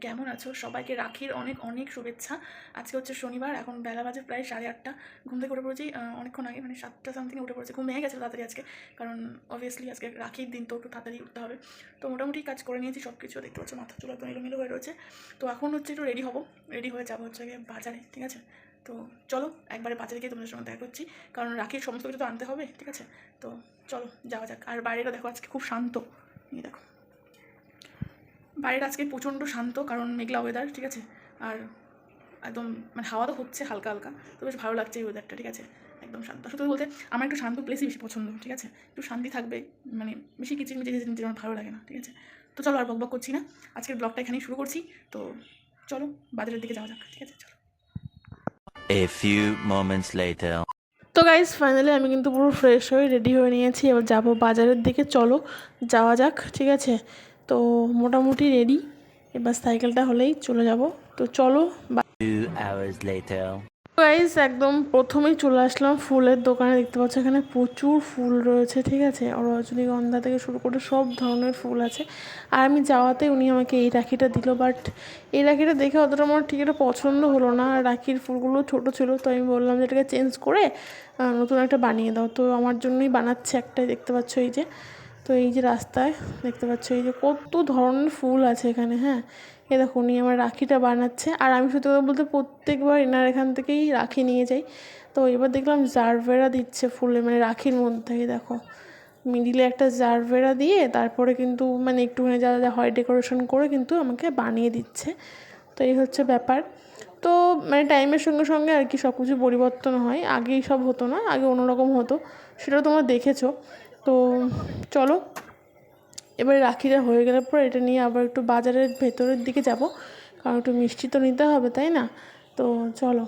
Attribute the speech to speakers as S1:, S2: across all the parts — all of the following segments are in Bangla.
S1: কেমন আছো? সবাইকে রাখির অনেক অনেক শুভেচ্ছা। আজকে হচ্ছে শনিবার, এখন বেলা বাজে প্রায় 8:30। ঘুম থেকে উঠে পড়েছি অনেকক্ষণ আগে, মানে 7টা সামথিং উঠে পড়েছে। ঘুম ভেঙে গেছে তাড়াতাড়ি আজকে, কারণ অবভিয়াসলি আজকে রাখির দিন, তো একটু তাড়াতাড়ি উঠতে হবে। তো মোটামুটি কাজ করে নিয়েছি সব কিছু, দেখতে পাচ্ছ মাথা চুল একদম এলোমেলো হয়ে রয়েছে। তো এখন হচ্ছে একটু রেডি হবো, রেডি হয়ে যাবো হচ্ছে গিয়ে বাজারে, ঠিক আছে? তো চলো একবারে বাজারে গিয়ে তোমাদের সঙ্গে দেখা করছি, কারণ রাখির সমস্ত কিছু তো আনতে হবে, ঠিক আছে? তো চলো যাওয়া যাক। আর বাইরেটা দেখো আজকে খুব শান্ত, এই দেখো বাইরেটা আজকে প্রচণ্ড শান্ত, কারণ মেঘলা ওয়েদার, ঠিক আছে? আর একদম মানে হাওয়া তো হচ্ছে হালকা হালকা, তো বেশ ভালো লাগছে এই ওয়েদারটা, ঠিক আছে? একদম শান্ত। সত্যি বলতে আমার একটু শান্ত প্লেসই বেশি পছন্দ, ঠিক আছে? একটু শান্তি থাকবে, মানে বেশি কিচিরমিচির আমার ভালো লাগে না, ঠিক আছে? তো চলো আর বকবক করছি না, আজকের ব্লগটা এখানেই শুরু করছি। তো চলো বাজারের দিকে যাওয়া যাক, ঠিক আছে? চলো।
S2: A few moments later.
S1: তো গাইজ ফাইনালি আমি কিন্তু পুরো ফ্রেশ হয়ে রেডি হয়ে নিয়েছি, এবার যাবো বাজারের দিকে, চলো যাওয়া যাক, ঠিক আছে? তো মোটামুটি রেডি, এবার সাইকেলটা হলেই চলে যাব। তো চলো।
S2: 2 hours later.
S1: গাইজ একদম প্রথমেই চলে আসলাম ফুলের দোকানে, দেখতে পাচ্ছ এখানে প্রচুর ফুল রয়েছে, ঠিক আছে? রজনীগন্ধা থেকে শুরু করে সব ধরনের ফুল আছে। আর আমি যাওয়াতে উনি আমাকে এই রাখিটা দিল, বাট এই রাখিটা দেখে অতটা আমার ঠিক একটা পছন্দ হলো না। আর রাখির ফুলগুলো ছোট ছিল, তো আমি বললাম যে এটাকে চেঞ্জ করে নতুন একটা বানিয়ে দাও। তো আমার জন্যই বানাচ্ছে একটাই, দেখতে পাচ্ছ এই যে। তো এই যে রাস্তায় দেখতে পাচ্ছ এই যে কত ধরনের ফুল আছে এখানে, হ্যাঁ? এই দেখো উনি আমার রাখিটা বানাচ্ছে, আর আমি সত্যি কথা বলতে প্রত্যেকবার এনার এখান থেকেই রাখি নিয়ে যাই। তো এবার দেখলাম জারবেরা দিচ্ছে ফুলে, মানে রাখির মধ্যেই দেখো মিডিলে একটা জারবেরা দিয়ে তারপরে কিন্তু মানে একটুখানি যা যা হয় ডেকোরেশন করে কিন্তু আমাকে বানিয়ে দিচ্ছে। তো এই হচ্ছে ব্যাপার। তো মানে টাইমের সঙ্গে সঙ্গে আর কি সব কিছু পরিবর্তন হয়, আগেই সব হতো না, আগে অন্যরকম হতো, সেটাও তোমরা দেখেছো। তো চলো এবারে রাখিটা হয়ে গেলে পর এটা নিয়ে আবার একটু বাজারের ভেতরের দিকে যাব, কারণ একটু মিষ্টি তো নিতে হবে, তাই না? তো চলো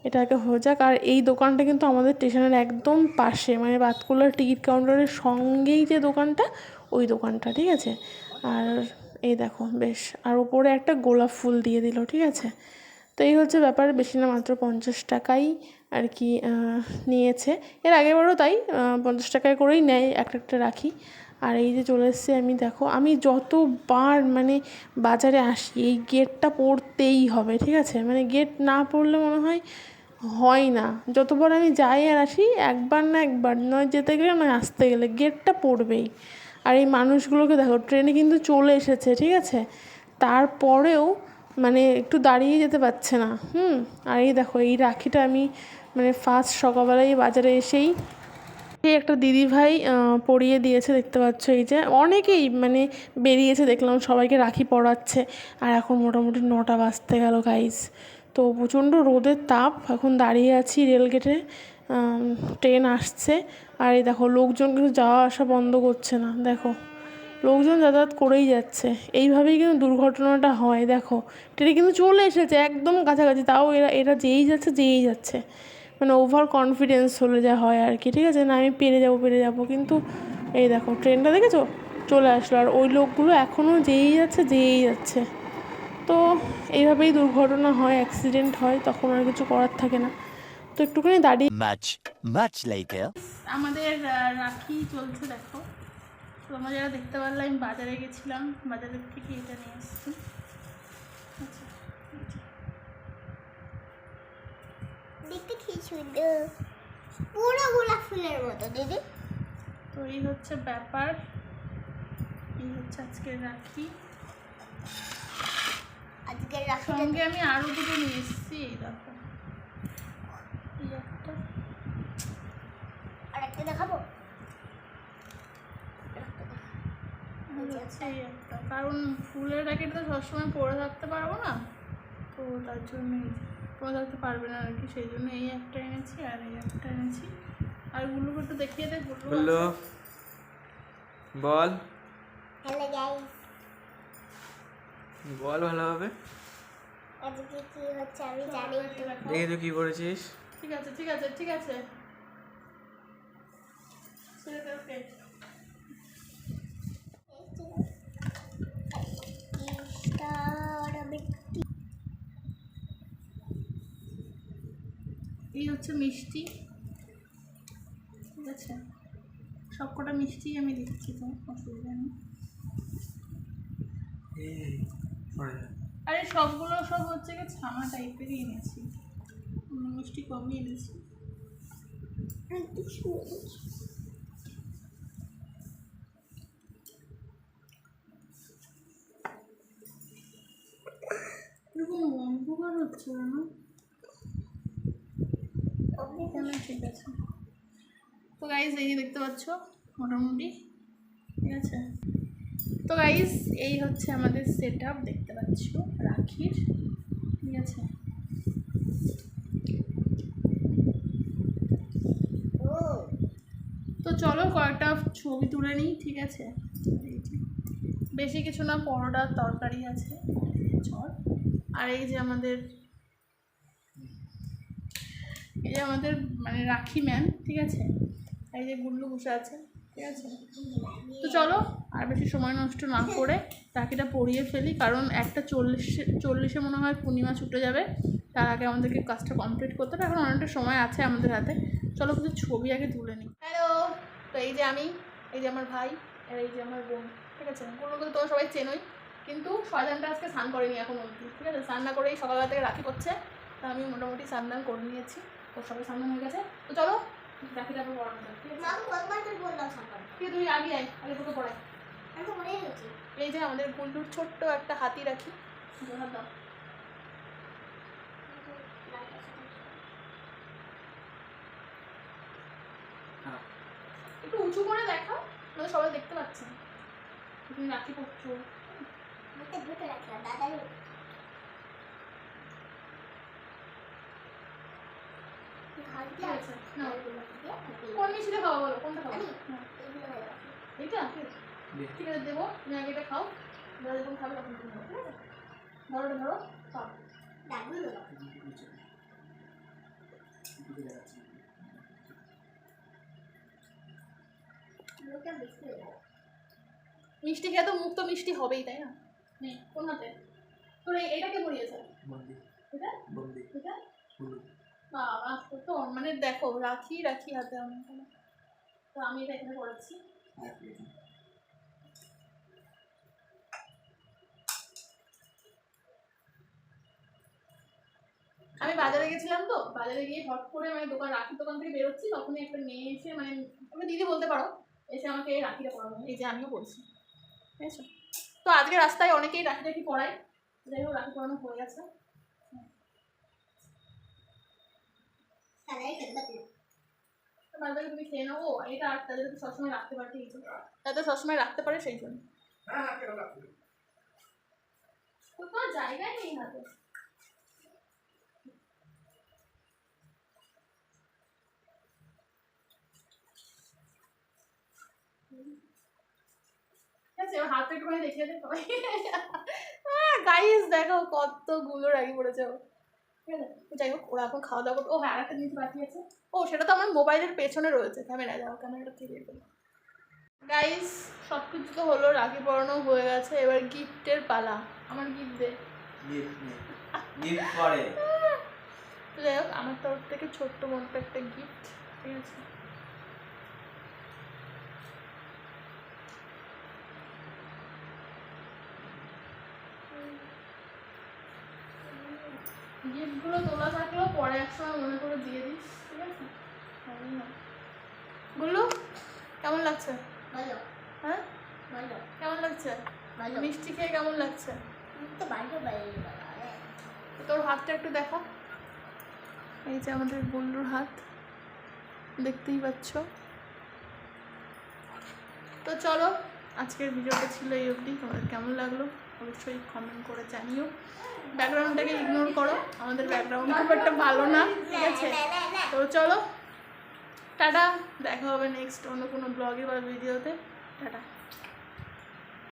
S1: এটা আগে হয়ে যাক। আর এই দোকানটা কিন্তু আমাদের স্টেশনের একদম পাশে, মানে বাতকুল্লার টিকিট কাউন্টারের সঙ্গেই যে দোকানটা, ওই দোকানটা, ঠিক আছে? আর এই দেখো বেশ, আর উপরে একটা গোলাপ ফুল দিয়ে দিল, ঠিক আছে? তো এই হচ্ছে ব্যাপার, বেশি না, মাত্র 50 টাকাই আর কি নিয়েছে। এর আগেরবারও তাই 50 টাকায় করেই নেয় একটা একটা রাখি। আর এই যে চলে এসেছি আমি, দেখো আমি যতবার মানে বাজারে আসি এই গেটটা পড়তেই হবে, ঠিক আছে? মানে গেট না পড়লে মনে হয় হয় না। যতবার আমি যাই আর আসি, একবার না একবার নয় যেতে গেলে নয় আসতে গেলে গেটটা পড়বেই। আর এই মানুষগুলোকে দেখো, ট্রেনে কিন্তু চলে এসেছে, ঠিক আছে? তারপরেও মানে একটু দাঁড়িয়ে যেতে পারছে না। আর এই দেখো এই রাখিটা আমি মানে ফার্স্ট সকালবেলায় বাজারে এসেই এই একটা দিদিভাই পরিয়ে দিয়েছে, দেখতে পাচ্ছ এই যে। অনেকেই মানে বেরিয়েছে দেখলাম, সবাইকে রাখি পরাচ্ছে। আর এখন মোটামুটি 9টা বাজতে গেল গাইস। তো প্রচণ্ড রোদের তাপ, এখন দাঁড়িয়ে আছি রেলগেটে, ট্রেন আসছে। আর এই দেখো লোকজন কিন্তু যাওয়া আসা বন্ধ করছে না, দেখো লোকজন যাতায়াত করেই যাচ্ছে। এইভাবেই কিন্তু দুর্ঘটনাটা হয়, দেখো ট্রেনে কিন্তু চলে এসেছে একদম কাছাকাছি, তাও এরা এরা যেই যাচ্ছে, মানে ওভার কনফিডেন্স হলে যা হয় আর কি, ঠিক আছে? না আমি পেরে যাবো, কিন্তু এই দেখো ট্রেনটা দেখেছো চলে আসলো, আর ওই লোকগুলো এখনও যেই যাচ্ছে। তো এইভাবেই দুর্ঘটনা হয়, অ্যাক্সিডেন্ট হয়, তখন আর কিছু করার থাকে না। তো একটুখানি দাঁড়িয়ে
S2: Much later.
S1: আমাদের রাখি চলছে, দেখো তোমরা যারা দেখতে পারলে আমি বাজারে গেছিলাম, বাজারের থেকে এটা নিয়ে এসেছি। আচ্ছা,
S3: দেখতে কি সুন্দর, পুরো গোলাপ ফুলের মতো দিদি।
S1: তো এই হচ্ছে ব্যাপার, এই হচ্ছে আজকের রাখি।
S3: আজকের রাখিটা
S1: সঙ্গে আমি আরও দুটো নিয়ে এসেছি, এই দেখো এই একটা,
S3: আর একটা দেখাবো।
S1: হচ্ছে এই একটা, কারণ ফুলের র্যাকেট তো সবসময় পরে থাকতে পারবো না, তো তার জন্যই পরে থাকতে পারবে না আর কি, সেই জন্য এই একটা এনেছি আর এই একটা এনেছি। আর গুলোকে তো দেখিয়ে দেয়,
S4: বললো বল
S3: হ্যালো গাইস,
S4: বল ভালোভাবে।
S3: আজকে কি হচ্ছে আমি জানি তো।
S4: দেখি তুই কি করেছিস।
S1: ঠিক আছে ঠিক আছে ঠিক আছে, ছেড়ে দে, ওকে। এই হচ্ছে মিষ্টি, ঠিক আছে? সব কটা মিষ্টি আমি দিচ্ছি, তো অসুবিধা নেই। আরে সবগুলো সব হচ্ছে কি ছানা টাইপেরই এনেছি, মিষ্টি কমই এনেছি। এরকম অন্ধকার হচ্ছে না, ঠিক আছে। তো গাইজ এই যে দেখতে পাচ্ছ মোটামুটি ঠিক আছে। তো গাইজ এই হচ্ছে আমাদের সেট আপ, দেখতে পাচ্ছ রাখির, ঠিক আছে। তো চলো কয়েকটা ছবি তুলে নিই, ঠিক আছে। বেশি কিছু না, পরোটার তরকারি আছে চল, আর এই যে আমাদের মানে রাখি ম্যাম, ঠিক আছে। এই যে গুল্লু বসে আছে, ঠিক আছে। তো চলো আর বেশি সময় নষ্ট না করে রাখিটা পরিয়ে ফেলি, কারণ 1:40 মনে হয় পূর্ণিমা ছুটে যাবে, তার আগে আমাদেরকে কাজটা কমপ্লিট করতে হবে। এখন অনেকটা সময় আছে আমাদের হাতে, চলো কিছু ছবি আগে তুলে নিই। হ্যালো, তো এই যে আমি, এই যে আমার ভাই, আর এই যে আমার বোন, ঠিক আছে। গুলোকে তো সবাই চেনোই, কিন্তু শয়তানটা আজকে স্নান করেনি এখন অবধি, ঠিক আছে। স্নান না করেই সকালবেলা থেকে রাখি পড়ছে, তা আমি মোটামুটি স্নান করে নিয়েছি, তো সবাই স্নান হয়ে গেছে। তো চলো রাখিটা আবার পড়ানো যাক, ঠিক আছে। তুই আগে আগে তোকে পড়াই। এই যে আমাদের গুল্লুর ছোট্ট একটা হাতি রাখি, জোহার দাও। একটু উঁচু করে দেখাও, নয়তো সবাই দেখতে পাচ্ছে না তুমি রাখি পড়ছো। কোন মিষ্টিটা খাওয়া বলো, কোনটা খাও? এইটা ঠিক আছে দেবো, তুমি আগে এটা খাও, দাদা যখন খাবে তখন তুমি খাও, ঠিক আছে। ধরো ধরো খাও। মিষ্টি খেয়ে তো মুখ তো মিষ্টি হবেই, তাই না? কোন হাতে তোর এইটাকে পড়িয়েছে? এটা এটা বাবা, তো মানে দেখো রাখি রাখি হাতে অনেক, তো আমি এটা এখানে পড়াচ্ছি। আমি বাজারে গেছিলাম, তো বাজারে গিয়ে হট করে মানে রাখির দোকান থেকে বেরোচ্ছি, তখনই একটা মেয়ে এসে, মানে ওকে দিদি বলতে পারো, এসে আমাকে এই রাখিটা পড়ানো, এই যে আমিও বলছি, ঠিক আছে। তো আজকে রাস্তায় অনেকেই রাখি রাখি পড়ায়, যাই হোক রাখি পড়ানো হয়ে গেছে। তুমি খেয়ে নেবো এটা, আর তাদের সবসময় রাখতে পারে, ঠিক আছে, তাদের সবসময় রাখতে পারে সেই জন্য। তোমার জায়গায় নেই হাতে। ঠিক আছে, এবার হাতটা একটুখানি দেখিয়ে দেয় সবাই। গাইস দেখো কতগুলো রাখি পড়েছে ও, ঠিক আছে। যাই হোক ওরা এখন খাওয়া দাওয়া করতে, ও হ্যাঁ আরেকটা জিনিস বাকি আছে, ও সেটা তো আমার মোবাইলের পেছনে রয়েছে, ক্যামেরা যাও, ক্যামেরাটা থেকে দেবো। গাইস সব কিছু তো হলো, রাখি পরানো হয়ে গেছে, এবার গিফটের পালা। আমার গিফট দে। তো যাই হোক আমার তরফ থেকে ছোট্ট মোট্ট একটা গিফট, ঠিক আছে। গিফটগুলো তোলা থাকলেও পরে একসময় মনে করে দিয়ে দিস, ঠিক আছে। বললো কেমন লাগছে? ভালো। হ্যাঁ ভালো। কেমন লাগছে? ভালো। মিষ্টি খেয়ে কেমন লাগছে? তো ভালো ভালো। তোর হাতটা একটু দেখা, এই যে আমাদের বল্লুর হাত, দেখতেই পাচ্ছ। তো চলো আজকের ভিডিওটা ছিল এই অবধি, তোমাদের কেমন লাগলো অবশ্যই কমেন্ট করে জানিও। ব্যাকগ্রাউন্ডটাকে ইগনোর করো, আমাদের ব্যাকগ্রাউন্ড খুব একটা ভালো না, ঠিক আছে। তো চলো টাটা, দেখা হবে নেক্সট অন্য কোনো ব্লগে বা ভিডিওতে, টাটা।